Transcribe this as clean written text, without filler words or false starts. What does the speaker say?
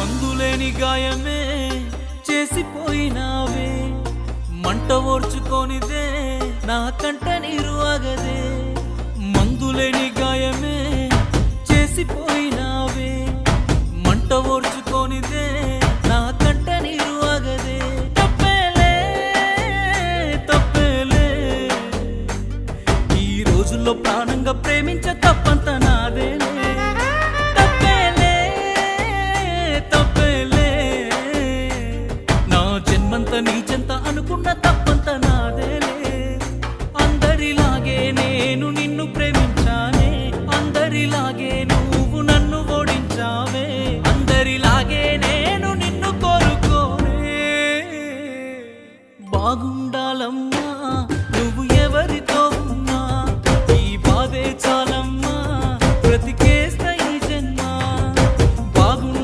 మందులేని గాయమే చేసిపోయినావే, మంట ఓర్చుకోనిదే నా కంట నీరు ఆగదే. మందులేని గాయమే చేసిపోయినావే, మంట ఓర్చుకోనిదే నా కంట నీరు ఆగదే. తప్పేలే తప్పేలే, ఈ రోజుల్లో ప్రాణంగా ప్రేమించ తప్పంత నాదేలే. తప్పేలే తప్పేలే, నా జన్మంత నీ చెంత అనుకున్న తప్పంత నాదేలే. అందరిలాగే నేను నిన్ను ప్రేమించానే, అందరిలాగే నువ్వు నన్ను ఓడించావే, అందరిలాగే నేను నిన్ను కోరుకోనే. బాగు